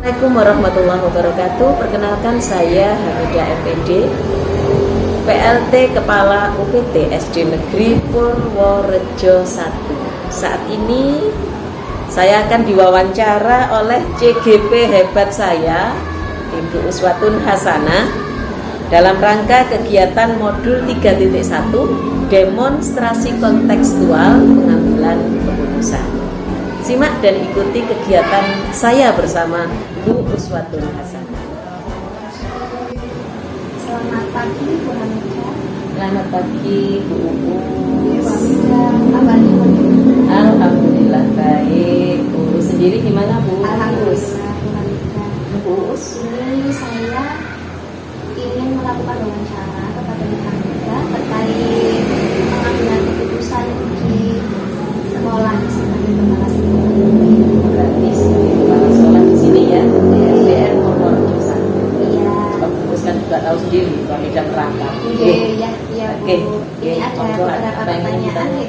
Assalamualaikum warahmatullahi wabarakatuh. Perkenalkan, saya Hamidah FPD, PLT Kepala UPT SD Negeri Purworejo 1. Saat ini saya akan diwawancara oleh CGP hebat saya, Ibu Uswatun Hasanah, dalam rangka kegiatan modul 3.1 demonstrasi kontekstual pengambilan keputusan. Simak dan ikuti kegiatan saya bersama Bu Uswatun Hasanah. Selamat pagi Bu Hamidah. Selamat pagi Bu Uus. Alhamdulillah baik. Bu Uus sendiri gimana Bu? Alhamdulillah Bu Hamidah. Bu Uus, Ini saya ingin melakukan wawancara kepada Bu Hamidah terkait pengambilan keputusan di sekolah sebagai kepala sekolah. berarti sebagai kepala sekolah di sini ya, di SDN Purworejo 1. Iya. Pak Bu Uus kan juga tahu sendiri kami dan merangkap. Iya, Bu. Oke. Ini ada beberapa pertanyaan nih.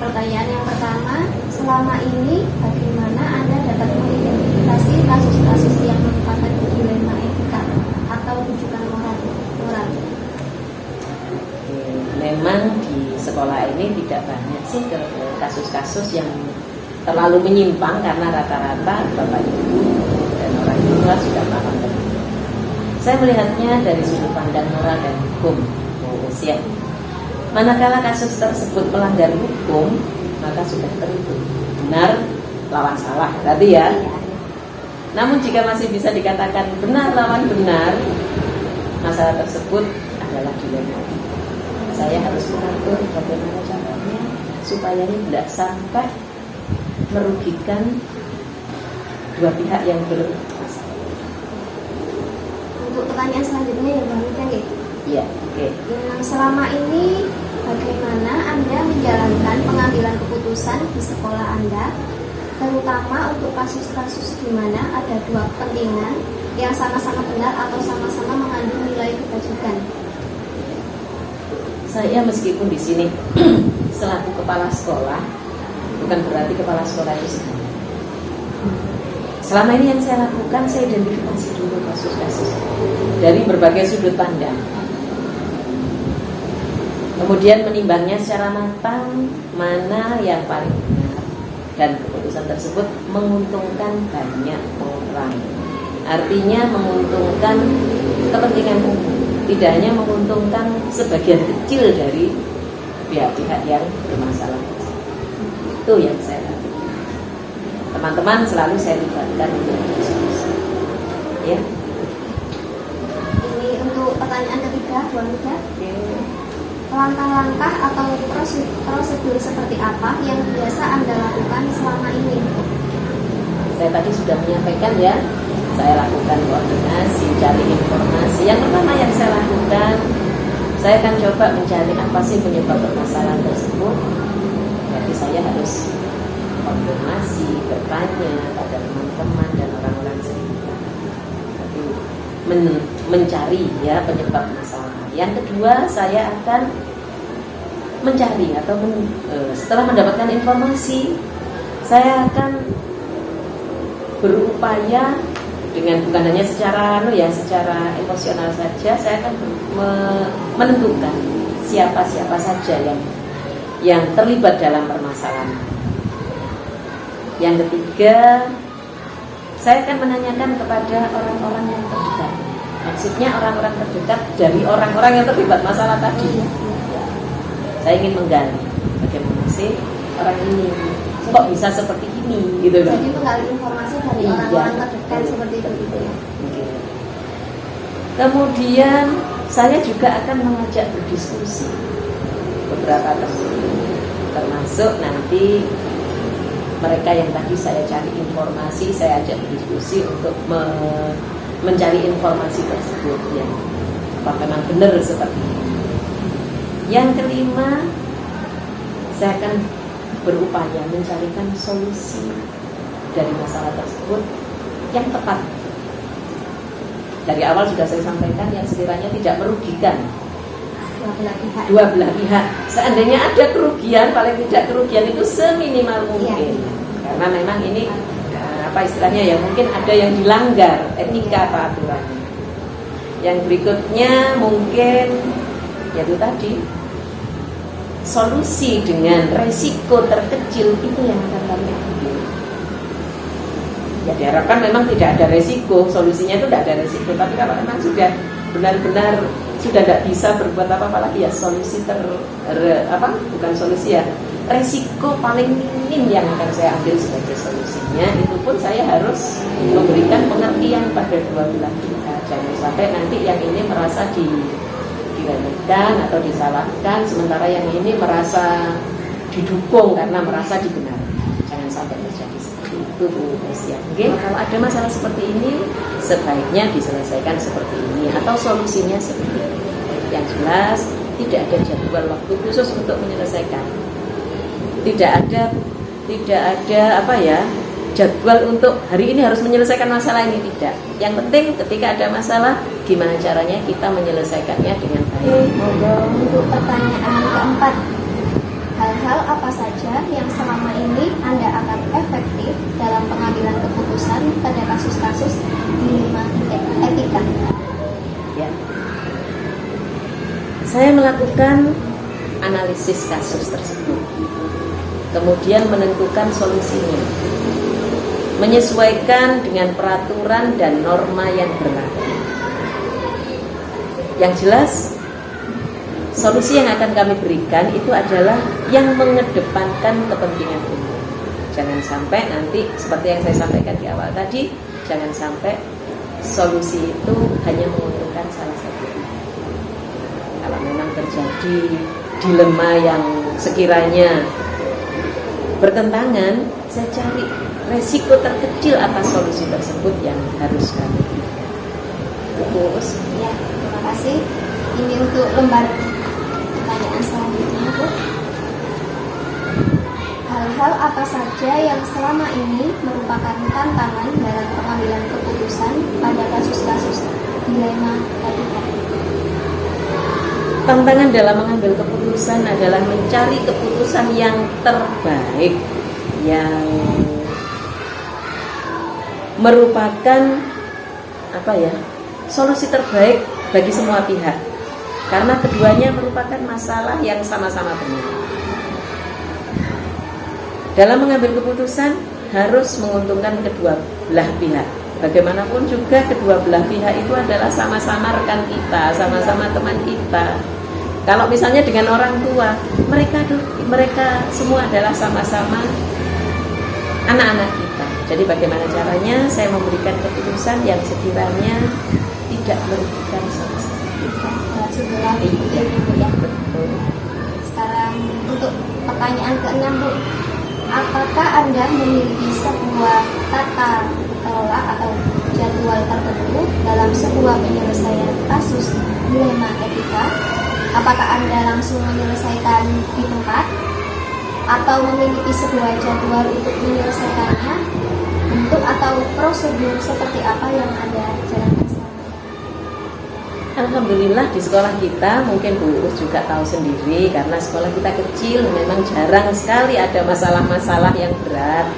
Pertanyaan yang pertama, selama ini bagaimana Anda dapat mengidentifikasi kasus-kasus yang merupakan dilema etika atau rujukan moral? Memang di sekolah ini tidak banyak sih kasus-kasus yang terlalu menyimpang karena rata-rata Bapak Ibu dan orang tua sudah paham. Saya melihatnya dari sudut pandang moral dan hukum. Ya. Manakala kasus tersebut melanggar hukum, maka sudah terhitung benar lawan salah, berarti ya. Namun jika masih bisa dikatakan benar lawan benar, masalah tersebut adalah dilema. Saya harus mengatur bagaimana caranya supaya ini tidak sampai merugikan dua pihak yang bermasalah. Untuk pertanyaan selanjutnya ya Bu Hamidah ya. Iya, oke. Selama ini bagaimana Anda menjalankan pengambilan keputusan di sekolah Anda, terutama untuk kasus-kasus di mana ada dua kepentingan yang sama-sama benar atau sama-sama mengandung nilai kebajikan? Saya meskipun di sini selaku kepala sekolah, bukan berarti kepala sekolah itu sendiri. Selama ini yang saya lakukan, saya identifikasi dulu kasus-kasus dari berbagai sudut pandang. Kemudian menimbangnya secara matang mana yang paling benar, dan keputusan tersebut menguntungkan banyak orang. Artinya menguntungkan kepentingan umum, tidak hanya menguntungkan sebagian kecil dari pihak-pihak yang bermasalah. Itu yang saya lakukan. Teman-teman selalu saya libatkan untuk diskusi. Ya. Ini untuk pertanyaan ketiga, Bu Hamidah. Langkah-langkah atau prosedur seperti apa yang biasa Anda lakukan selama ini? Saya tadi sudah menyampaikan ya, saya lakukan koordinasi, cari informasi. Yang pertama yang saya lakukan, saya akan coba mencari apa sih penyebab permasalahan tersebut. Jadi saya harus konfirmasi, bertanya pada teman-teman dan orang-orang sekitar. Jadi mencari ya penyebab masalah. Yang kedua, saya akan mencari atau setelah mendapatkan informasi, saya akan berupaya dengan bukan hanya secara secara emosional saja, saya akan menentukan siapa-siapa saja yang terlibat dalam permasalahan. Yang ketiga, saya akan menanyakan kepada orang-orang yang terdekat. Maksudnya orang-orang terdekat dari orang-orang yang terlibat masalah tadi. Saya ingin menggali bagaimana sih orang ini kok bisa seperti ini, gitu kan? Jadi menggali informasi dari orang-orang terdekat seperti itu, gitu ya. Kemudian saya juga akan mengajak berdiskusi beberapa teman, termasuk nanti mereka yang tadi saya cari informasi, saya ajak berdiskusi untuk mencari informasi tersebut ya, apa memang benar seperti itu. Yang kelima, saya akan berupaya mencarikan solusi dari masalah tersebut yang tepat. Dari awal sudah saya sampaikan yang sekiranya tidak merugikan dua belah pihak. Seandainya ada kerugian, paling tidak kerugian itu seminimal mungkin. Karena memang ini apa istilahnya ya, mungkin ada yang dilanggar etika peraturannya. Yang berikutnya mungkin yaitu tadi, solusi dengan resiko terkecil itu yang akan kami ambil. Ya diharapkan memang tidak ada resiko, solusinya itu tidak ada resiko. Tapi kalau memang sudah benar-benar sudah tidak bisa berbuat apa-apa lagi ya, solusi bukan solusi ya, resiko paling minim yang akan saya ambil sebagai solusinya. Itu pun saya harus memberikan pengertian pada dua belah pihak. Jangan sampai nanti yang ini merasa diremehkan atau disalahkan, sementara yang ini merasa didukung karena merasa dibenarkan. Jangan sampai terjadi seperti itu, Bu Mesia. Kalau ada masalah seperti ini, sebaiknya diselesaikan seperti ini atau solusinya seperti ini. Yang jelas tidak ada jadwal waktu khusus untuk menyelesaikan. Tidak ada jadwal untuk hari ini harus menyelesaikan masalah ini, tidak. Yang penting ketika ada masalah, gimana caranya kita menyelesaikannya dengan baik. Untuk pertanyaan keempat, hal-hal apa saja yang selama ini Anda anggap efektif dalam pengambilan keputusan pada kasus-kasus dilema etika? Ya. Saya melakukan analisis kasus tersebut, kemudian menentukan solusinya, menyesuaikan dengan peraturan dan norma yang berlaku. Yang jelas, solusi yang akan kami berikan itu adalah yang mengedepankan kepentingan umum. Jangan sampai nanti seperti yang saya sampaikan di awal tadi, jangan sampai solusi itu hanya menguntungkan salah satu pihak. Kalau memang terjadi dilema yang sekiranya bertentangan, saya cari resiko terkecil atas solusi tersebut yang harus kami berikan. Terus, ya, terima kasih. Ini untuk lembar pertanyaan selanjutnya, Bu. Hal-hal apa saja yang selama ini merupakan tantangan dalam pengambilan keputusan pada kasus-kasus dilema etika? Tantangan dalam mengambil keputusan adalah mencari keputusan yang terbaik, yang merupakan solusi terbaik bagi semua pihak, karena keduanya merupakan masalah yang sama-sama benar. Dalam mengambil keputusan harus menguntungkan kedua belah pihak. Bagaimanapun juga kedua belah pihak itu adalah sama-sama rekan kita, sama-sama teman kita. Kalau misalnya dengan orang tua, mereka semua adalah sama-sama anak-anak kita. Jadi bagaimana caranya saya memberikan keputusan yang sekiranya tidak merugikan sama sekali. Sebelah itu ya. Betul. Sekarang untuk pertanyaan ke-6, Bu. Apakah Anda memiliki sebuah tata kelola atau jadwal tertentu dalam sebuah penyelesaian kasus dilema etika? Apakah Anda langsung menyelesaikan di tempat atau memiliki sebuah jadwal untuk menyelesaikannya? Bentuk atau prosedur seperti apa yang Anda jalankan selama ini? Alhamdulillah di sekolah kita, mungkin Bu Uus juga tahu sendiri, karena sekolah kita kecil, memang jarang sekali ada masalah-masalah yang berat.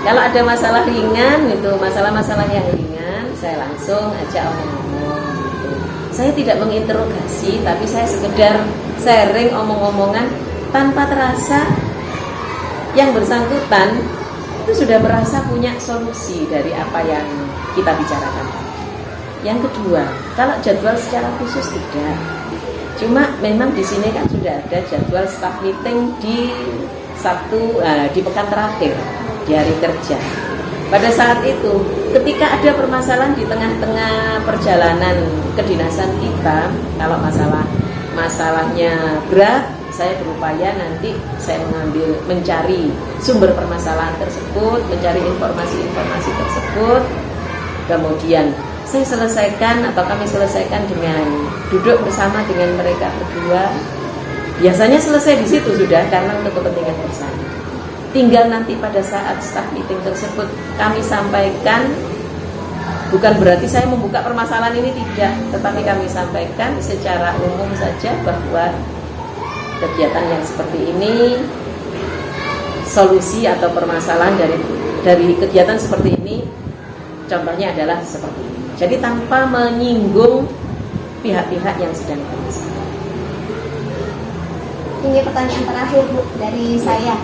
Kalau ada masalah ringan, masalah-masalah yang ringan, saya langsung ajak omong-omong gitu. Saya tidak menginterogasi, tapi saya sekedar sharing omong-omongan tanpa terasa yang bersangkutan itu sudah merasa punya solusi dari apa yang kita bicarakan. Yang kedua, kalau jadwal secara khusus tidak. Cuma memang di sini kan sudah ada jadwal staff meeting di Sabtu, di pekan terakhir, di hari kerja. Pada saat itu ketika ada permasalahan di tengah-tengah perjalanan kedinasan kita, kalau masalahnya berat, saya berupaya nanti saya mencari sumber permasalahan tersebut, mencari informasi-informasi tersebut, kemudian saya selesaikan atau kami selesaikan dengan duduk bersama dengan mereka berdua. Biasanya selesai di situ sudah, karena untuk kepentingan bersama. Tinggal nanti pada saat staff meeting tersebut kami sampaikan, bukan berarti saya membuka permasalahan ini, tidak, tetapi kami sampaikan secara umum saja bahwa kegiatan yang seperti ini, solusi atau permasalahan dari kegiatan seperti ini, contohnya adalah seperti ini. Jadi tanpa menyinggung pihak-pihak yang sedang bermasalah. Ini pertanyaan terakhir Bu dari saya.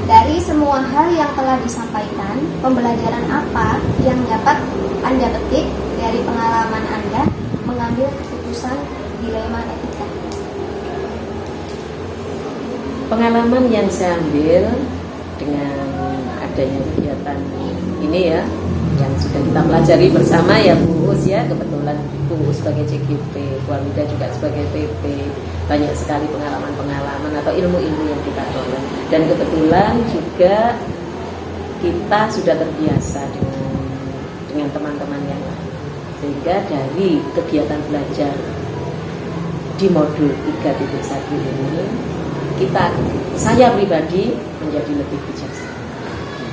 Dari semua hal yang telah disampaikan, pembelajaran apa yang dapat Anda petik dari pengalaman Anda mengambil keputusan dilema etika? Pengalaman yang saya ambil dengan adanya kegiatan ini ya, yang sudah kita pelajari bersama ya Bu Us ya, kebetulan Bu Us sebagai CGP, Bu Alida juga sebagai PP, banyak sekali pengalaman-pengalaman atau ilmu-ilmu yang kita peroleh, dan kebetulan juga kita sudah terbiasa dengan teman-teman yang lain, sehingga dari kegiatan belajar di modul 3.1 ini saya pribadi menjadi lebih bijaksana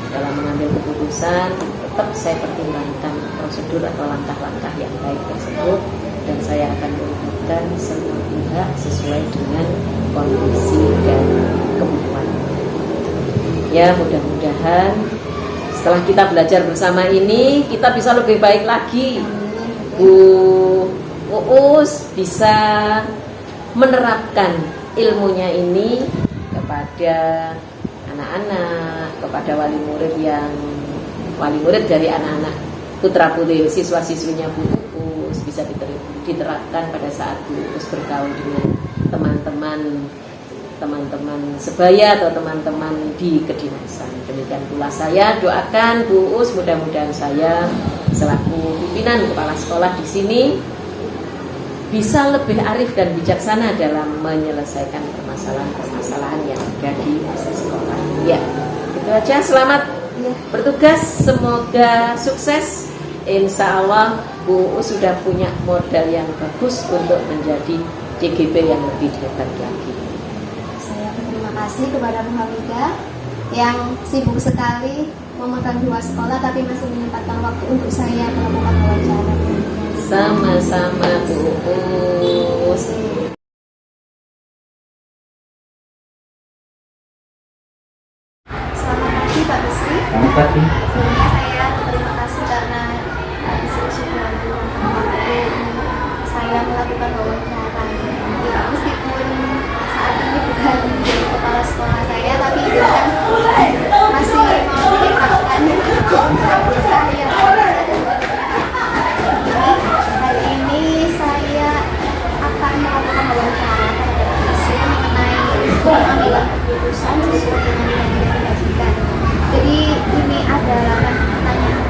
dalam mengambil keputusan. Tetap saya pertimbangkan prosedur atau langkah-langkah yang baik tersebut, dan saya akan melibatkan semua pihak sesuai dengan kondisi dan kebutuhan. Ya, mudah-mudahan setelah kita belajar bersama ini, kita bisa lebih baik lagi. Bu Uus bisa menerapkan ilmunya ini kepada anak-anak, kepada wali murid dari anak-anak putra-putri siswa-siswinya Bu Uus, bisa diterapkan pada saat Bu Uus bergaul dengan teman-teman sebaya atau teman-teman di kedinasan. Demikian pula saya doakan Bu Uus, mudah-mudahan saya selaku pimpinan kepala sekolah di sini bisa lebih arif dan bijaksana dalam menyelesaikan permasalahan-permasalahan yang ada di masa sekolah. Ya, itu aja. Selamat bertugas, semoga sukses. Insya Allah Bu Uus sudah punya modal yang bagus untuk menjadi CGP yang lebih hebat lagi. Saya berterima kasih kepada Bu Hamidah yang sibuk sekali memegang 2 sekolah, tapi masih menyempatkan waktu untuk saya melakukan wawancara. Sama-sama Bu Uus. Selamat pagi Pak Bisri. Selamat pagi. Sebelumnya saya terima kasih karena Pak Bisri sudah meluangkan waktu saya melakukan wawancara. Ya, meskipun saat ini bukan menjadi kepala sekolah saya, tapi itu kan masih mau ditingkatkan saya. Hari ini saya akan melakukan wawancara mengenai pengambilan keputusan sesuai dengan yang dijanjikan. Jadi ini adalah pertanyaan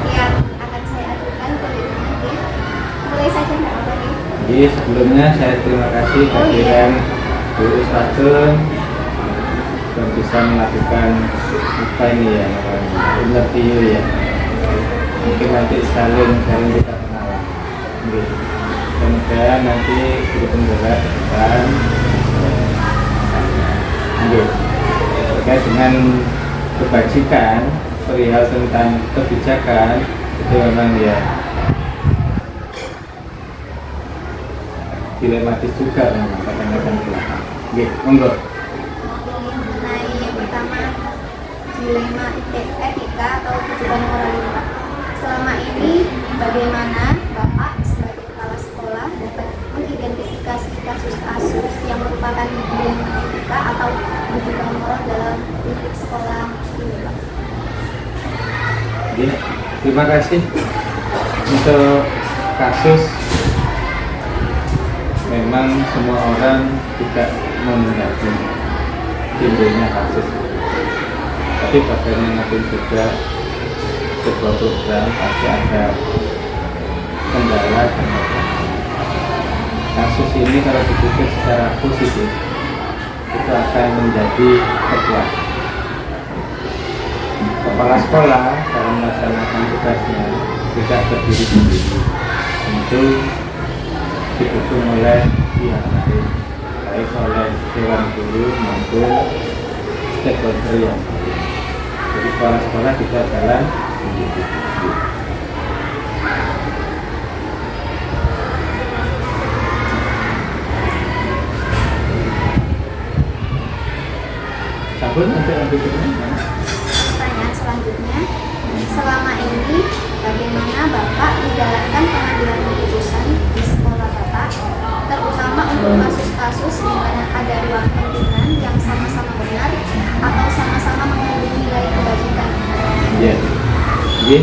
yang akan saya ajukan ke Ibu Nadif. Mulai saja Mbak Nadif. Jadi sebelumnya saya terima kasih kehadiran Bu Uus Racun yang bisa melakukan apa ini ya, interview ya. Mungkin nanti saling kita kenalan. Semoga nanti guru penggerak dan terkait dengan kebajikan, perihal tentang kebijakan itu memang ya dilematis juga memang kadang-kadang belakang. Monggo. Mengenai yang pertama, dilema etika atau kewajiban moralitas. Selama ini bagaimana Bapak sebagai kepala sekolah dapat mengidentifikasi kasus-kasus yang merupakan dilema etika atau kewajiban moral dalam lingkup sekolah ini, Pak? Jadi, terima kasih untuk kasus. Memang semua orang tidak menghendaki timbulnya kasus, tapi bagaimanapun juga sebuah program pasti ada kendala dan kasus ini kalau dipikir secara positif itu akan menjadi kekuatan kepala sekolah dalam melaksanakan tugasnya tidak berdiri sendiri, tentu didukung oleh pihak lain, baik oleh dewan guru maupun stakeholder yang lain. Jadi kepala sekolah tidak jalan sendiri. Campur nanti berikutnya. Pertanyaan selanjutnya, selama ini bagaimana Bapak menjalankan pengambilan keputusan di sekolah Bapak, terutama untuk kasus-kasus di mana ada dua kepentingan yang sama-sama benar atau sama-sama mengandung nilai kebajikan? Ya, jadi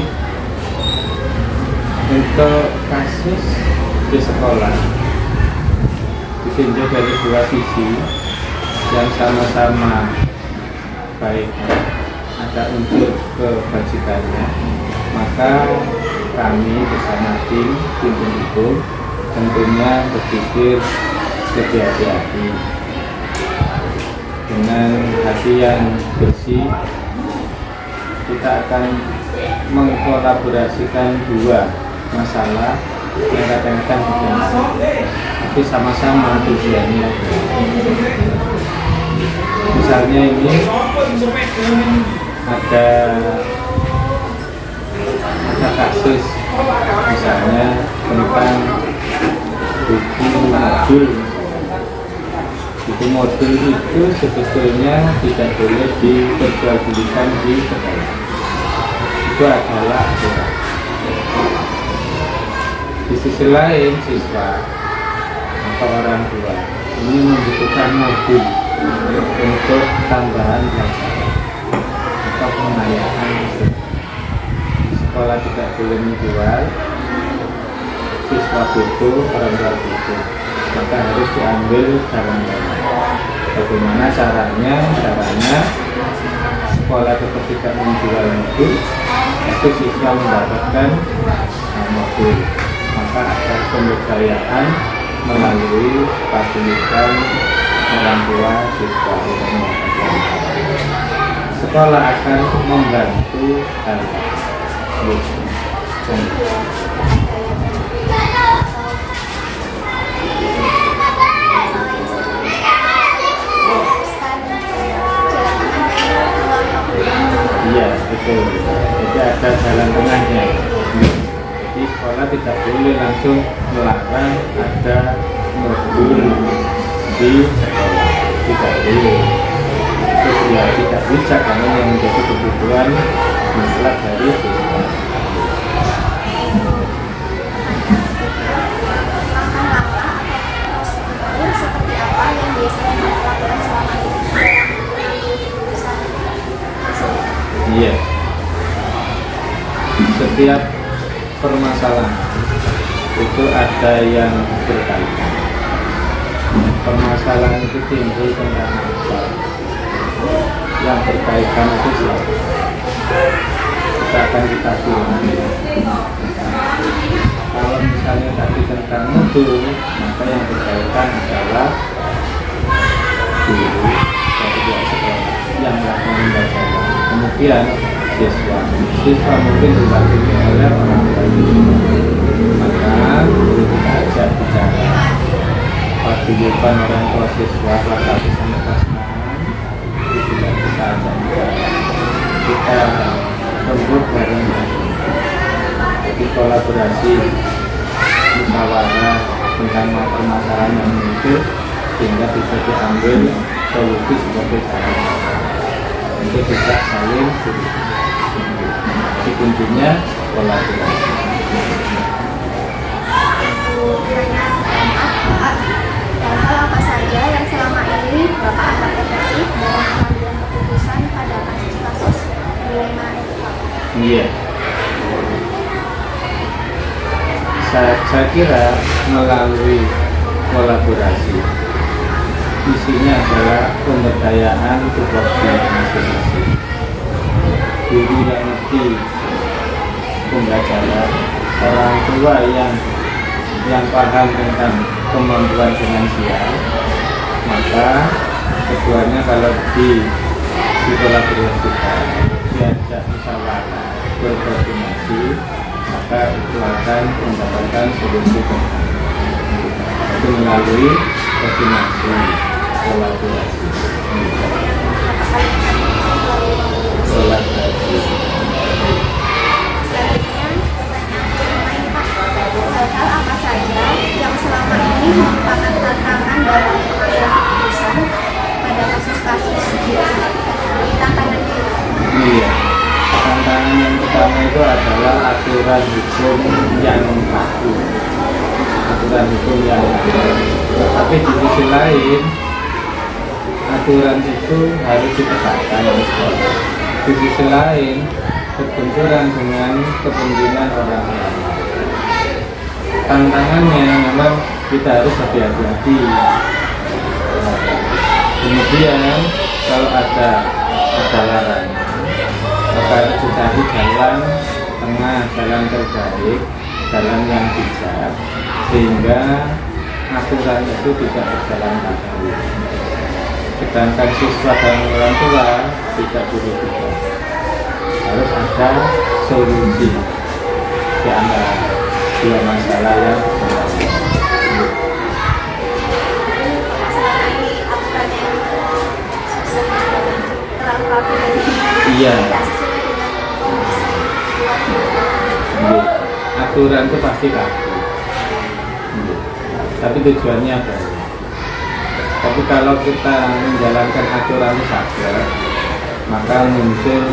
untuk kasus di sekolah ditinjau dari dua sisi yang sama-sama baik ada unsur kebajikannya, maka kami bersama tim hukum tentunya berpikir lebih hati-hati dengan hati yang bersih. Kita akan mengkolaborasikan dua masalah yang kadang-kadang berbeda, tapi sama-sama tujuannya. Misalnya ini ada kasus misalnya tentang buku modul itu sebetulnya tidak boleh diperjualbelikan di sekolah. Itu adalah aturan. Di sisi lain siswa atau orang tua ini membutuhkan modul untuk tambahan pelajaran atau pengayaan. Sekolah tidak boleh menjual, siswa butuh, orang tua butuh, maka harus diambil jalan-jalan. Bagaimana caranya? Sekolah tetap tidak menjual modul, itu siswa mendapatkan modul, maka ada pemberdayaan melalui fasilitas orang tua siswa yang mendapatkan. Sekolah akan membantu hal tersebut. Iya, betul. Jadi ada jalan tengahnya. Jadi sekolah tidak boleh langsung melarang ada modul di sekolah, tidak boleh. Itu ya tidak bisa karena yang menjadi kebutuhan mutlak dari siswa. Seperti apa yang biasanya dilakukan selama ini? Iya. Setiap permasalahan itu ada yang berkaitan. Permasalahan itu timbul tentang apa? Yang berkaitan itu siapa? Kita akan kita pilih. Kalau misalnya tadi tentang mutu, maka yang berkaitan adalah guru dari pihak sekolah yang melakukan pembelajaran. Kemudian siswa mungkin diwakili oleh orang tua siswa. Maka guru kita ajak bicara. Paguyuban orang tua siswa kelas 1 sampai kelas 6 itu juga kita ajak bicara. Kita rembuk bareng-bareng. Jadi kolaborasi musyawarah tentang permasalahan yang muncul sehingga bisa diambil solusi sebagai cara untuk bisa saling di kuncinya kolaborasi. Hal apa saja yang selama ini Bapak anggap efektif dalam pengambilan keputusan pada kasus-kasus dilema etika? Iya. Saya kira melalui kolaborasi isinya adalah pemberdayaan tupoksi masing-masing. Guru yang ngerti pembelajaran, orang tua yang paham tentang kemampuan finansial, maka keduanya kalau dikolaborasikan, diajak musyawarah, berkoordinasi, maka itu akan mendapatkan solusi bersama. Itu melalui koordinasi, kolaborasi, kolaborasi. Hal apa saja yang selama ini merupakan tantangan dalam pengambilan keputusan pada kasus-kasus tantangannya itu? Iya, tantangan yang pertama itu adalah aturan hukum yang baku, aturan hukum yang baku. Tapi di sisi lain, aturan itu harus ditegakkan. Di sisi lain, berbenturan dengan kepentingan orang lain. Tantangannya memang kita harus hati-hati. Kemudian kalau ada larangan, maka harus dicari jalan tengah, jalan terbaik, jalan yang bijak, sehingga aturan itu tidak berjalan kaki. Sedangkan siswa dan orang tua tidak buru-buru. Harus ada solusi di antara dua masalah yang berbeda. Iya. Aturan itu pasti kaku. Tapi tujuannya apa? Tapi kalau kita menjalankan aturan saja, maka muncul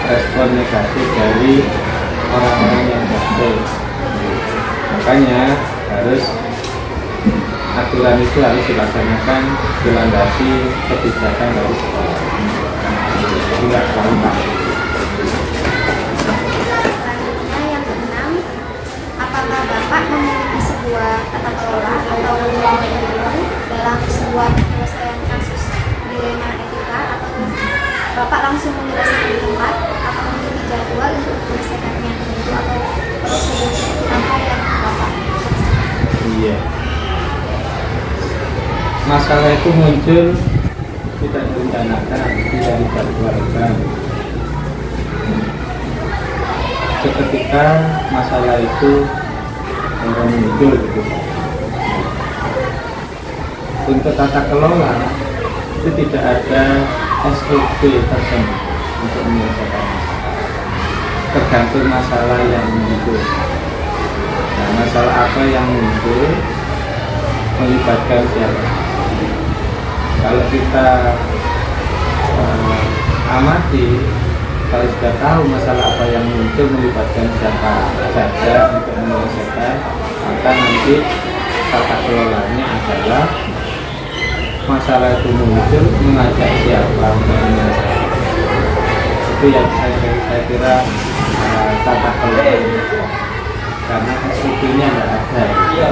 respon negatif dari orang-orang yang jatuh. Makanya harus aturan itu harus dilaksanakan dilandasi kebijakan dari sekolah. Tidak gampang. Selanjutnya yang keenam, apakah Bapak memiliki sebuah tata kelola atau manajemen dalam sebuah penyelesaian kasus dilema etika, atau Bapak langsung menyelesaikan di tempat atau memiliki jadwal untuk menyelesaikannya itu, atau prosedur seperti apa yang Bapak laksanakan? Iya. Masalah itu muncul tidak direncanakan, tidak dijadwalkan. Seketika masalah itu muncul gitu. Untuk tata kelola itu tidak ada SOP tertentu untuk menyelesaikan masalah. Tergantung masalah yang muncul. Nah, masalah apa yang muncul melibatkan siapa? Kalau kita amati, kalau sudah tahu masalah apa yang muncul melibatkan siapa saja untuk menyelesaikan, maka nanti tata kelolanya adalah masalah itu muncul mengajak siapa untuk menyelesaikan. Itu yang saya kira tata kelola, karena SOP-nya tidak ada.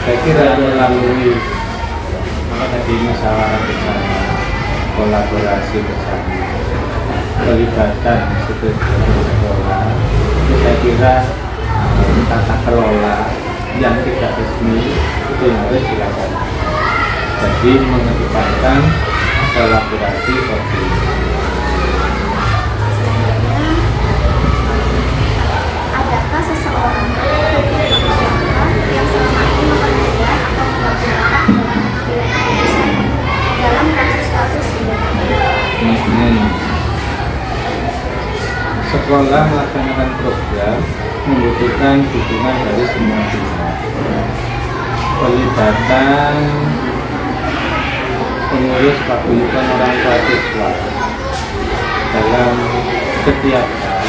Saya kira melalui tadi musyawarah bersama, kolaborasi bersama, pelibatan sekolah, itu saya kira tata kelola yang tidak resmi itu yang harus dilakukan. Jadi mengedepankan kolaborasi koordinasi. Adakah seseorang yang selama ini bekerja atau melakukan dalam kasus-kasus ini? Sekolah melaksanakan program membutuhkan dukungan dari semua pihak. Pelibatan pengurus paguyuban orang tua siswa dalam setiap hal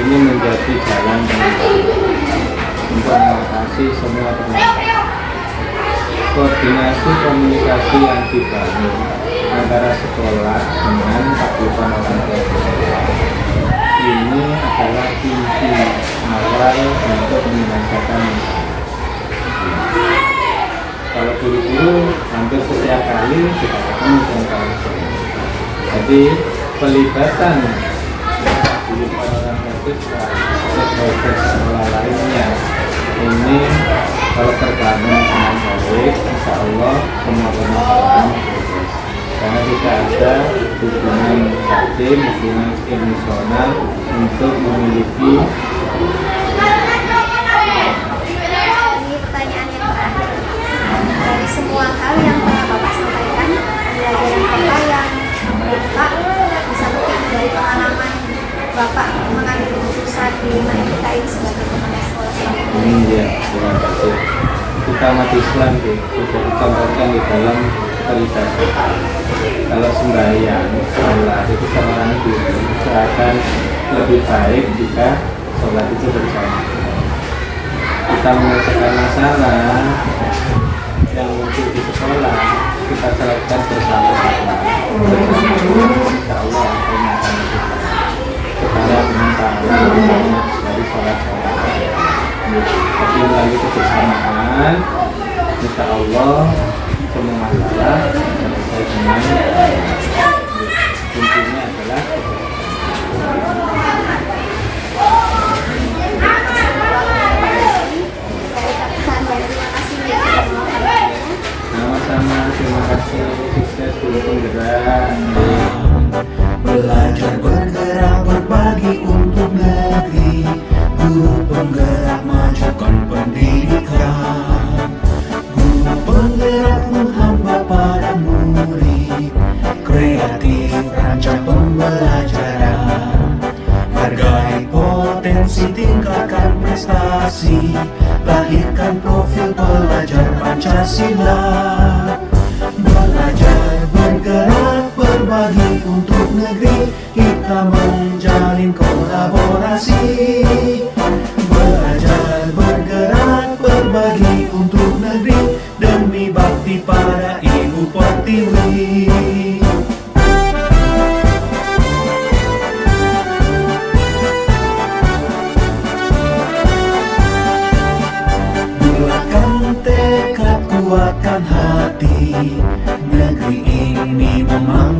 ini menjadi jalan untuk mengatasi semua permasalahan. Koordinasi komunikasi yang dibangun antara sekolah dengan paguyuban orang tua siswa ini adalah inti awal untuk menyelesaikan masalah. Kalau guru-guru hampir setiap kali kita ketemu dengan kawan. Jadi pelibatan paguyuban orang tua itu sebagai sekolah lainnya. Ini kalau terbangun dengan baik, insya Allah semua permasalahan selesai. Karena tidak ada hubungan batin, hubungan emosional untuk memiliki. Ini pertanyaan yang terakhir. Dari semua hal yang telah Bapak sampaikan, pelajaran apa yang Bapak bisa petik dari pengalaman Bapak mengambil keputusan di MTK ini sebagai kepala sekolah selama ini? Ya, terima kasih. Kita umat Islam sudah dicontohkan di dalam peribadatan. Kalau sembahyang, sholat itu sama itu akan lebih baik jika sholat itu berjamaah. Kita menyelesaikan masalah yang muncul di sekolah, kita selesaikan bersama-sama. Insya Allah ini akan lebih baik. Kepada dengan dari sholat-sholat. Tapi melalui kebersamaan, insya Allah semua masalah selesai dengan kuncinya adalah sama-sama. Terima kasih, sukses guru penggerak. Belajar bergerak berbagi untuk negeri, guru penggerak majukan pendidikan, guru penggerak menghamba pada murid, kreatif rancang pembelajaran, hargai potensi tingkatkan prestasi, lahirkan profil pelajar Pancasila. Belajar bergerak berbagi untuk negeri, kita menjalin kolaborasi. Belajar bergerak berbagi untuk negeri, demi bakti pada Ibu Pertiwi. Bulatkan tekad, kuatkan hati, negeri ini memang